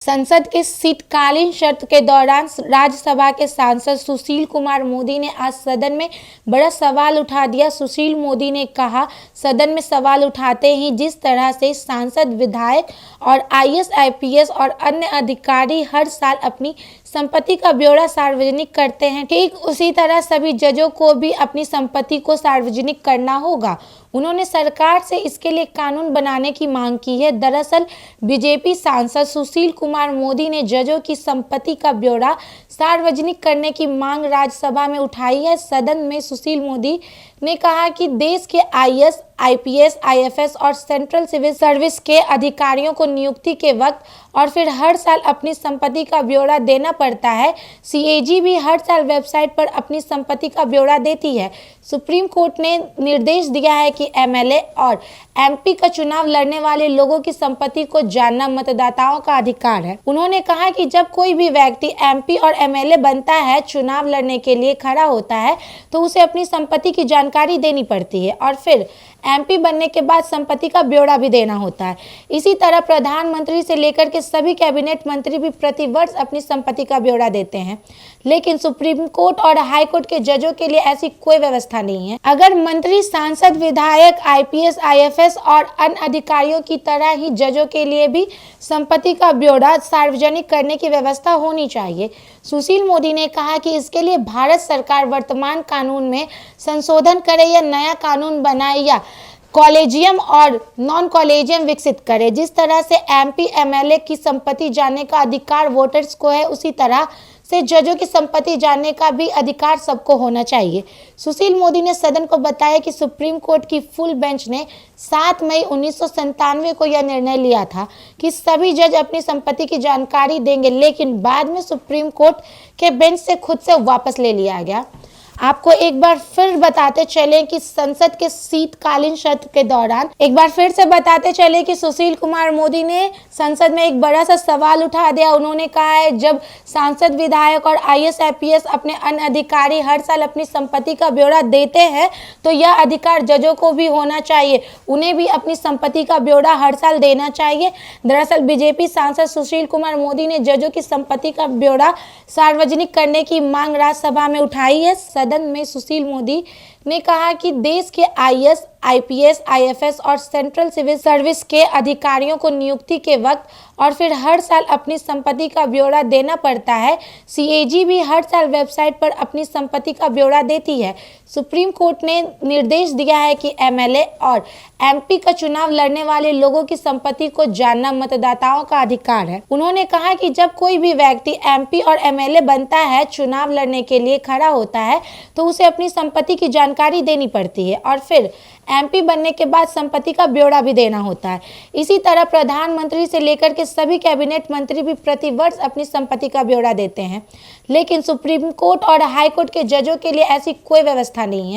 संसद के शीतकालीन सत्र के दौरान राज्यसभा के सांसद सुशील कुमार मोदी ने आज सदन में बड़ा सवाल उठा दिया। सुशील मोदी ने कहा, सदन में सवाल उठाते ही जिस तरह से सांसद, विधायक और आईएएस, आईपीएस और अन्य अधिकारी हर साल अपनी संपत्ति का ब्यौरा सार्वजनिक करते हैं, ठीक उसी तरह सभी जजों को भी अपनी संपत्ति को सार्वजनिक करना होगा। उन्होंने सरकार से इसके लिए कानून बनाने की मांग की है। दरअसल बीजेपी सांसद सुशील कुमार मोदी ने जजों की संपत्ति का ब्यौरा सार्वजनिक करने की मांग राज्यसभा में उठाई है। सदन में सुशील मोदी ने कहा कि देश के आईएएस, आईपीएस, आईएफएस और सेंट्रल सिविल सर्विस के अधिकारियों को नियुक्ति के वक्त और फिर हर साल अपनी संपत्ति का ब्यौरा देना पड़ता है। सीएजी भी हर साल वेबसाइट पर अपनी संपत्ति का ब्यौरा देती है। सुप्रीम कोर्ट ने निर्देश दिया है कि एमएलए और एमपी का चुनाव लड़ने वाले लोगों की संपत्ति को जानना मतदाताओं का अधिकार है। उन्होंने कहा कि जब कोई भी व्यक्ति एमपी और एमएलए बनता है, चुनाव लड़ने के लिए खड़ा होता है, तो उसे अपनी संपत्ति की जानकारी देनी पड़ती है और फिर एमपी बनने के बाद संपत्ति का ब्यौरा भी देना होता है। इसी तरह प्रधानमंत्री से लेकर के सभी कैबिनेट मंत्री भी प्रतिवर्ष अपनी संपत्ति का ब्यौरा देते हैं, लेकिन सुप्रीम कोर्ट और हाई कोर्ट के जजों के लिए ऐसी कोई व्यवस्था नहीं है। अगर मंत्री, सांसद, विधायक, आईपीएस, आईएफएस और अन्य अधिकारियों की तरह ही जजों के लिए भी संपत्ति का ब्यौरा सार्वजनिक करने की व्यवस्था होनी चाहिए। सुशील मोदी ने कहा कि इसके लिए भारत सरकार वर्तमान कानून में संशोधन करे या नया कानून बनाए या कॉलेजियम और नॉन कॉलेजियम विकसित करे। जिस तरह से एमपी, एमएलए की संपत्ति जानने का अधिकार वोटर्स को है, उसी तरह से जजों की संपत्ति जानने का भी अधिकार सबको होना चाहिए। सुशील मोदी ने सदन को बताया कि सुप्रीम कोर्ट की फुल बेंच ने 7 मई 1997 को यह निर्णय लिया था कि सभी जज अपनी संपत्ति की जानकारी देंगे, लेकिन बाद में सुप्रीम कोर्ट के बेंच से खुद से वापस ले लिया गया। आपको एक बार फिर बताते चले कि संसद के शीतकालीन सत्र के दौरान कि सुशील कुमार मोदी ने संसद में एक बड़ा सा सवाल उठा दिया। उन्होंने कहा है, जब सांसद, विधायक और आईएएस, आईपीएस अपने अन्य अधिकारी हर साल अपनी संपत्ति का ब्यौरा देते हैं, तो यह अधिकार जजों को भी होना चाहिए। उन्हें भी अपनी संपत्ति का ब्यौरा हर साल देना चाहिए। दरअसल बीजेपी सांसद सुशील कुमार मोदी ने जजों की संपत्ति का ब्यौरा सार्वजनिक करने की मांग राज्यसभा में उठाई है। सदन में सुशील मोदी ने कहा कि देश के आईएएस, आईपीएस, आईएफएस और सेंट्रल सिविल सर्विस के अधिकारियों को नियुक्ति के वक्त और फिर हर साल अपनी संपत्ति का ब्यौरा देना पड़ता है। सीएजी भी हर साल वेबसाइट पर अपनी संपत्ति का ब्यौरा देती है। सुप्रीम कोर्ट ने निर्देश दिया है कि एमएलए और एमपी का चुनाव लड़ने वाले लोगों की संपत्ति को जानना मतदाताओं का अधिकार है। उन्होंने कहा कि जब कोई भी व्यक्ति एमपी और एमएलए बनता है, चुनाव लड़ने के लिए खड़ा होता है, तो उसे अपनी संपत्ति की जानकारी देनी पड़ती है और फिर एमपी बनने के बाद संपत्ति का ब्यौरा भी देना होता है। इसी तरह प्रधानमंत्री से लेकर के सभी कैबिनेट मंत्री भी प्रतिवर्ष अपनी संपत्ति का ब्यौरा देते हैं, लेकिन सुप्रीम कोर्ट और हाई कोर्ट के जजों के लिए ऐसी कोई व्यवस्था नहीं है।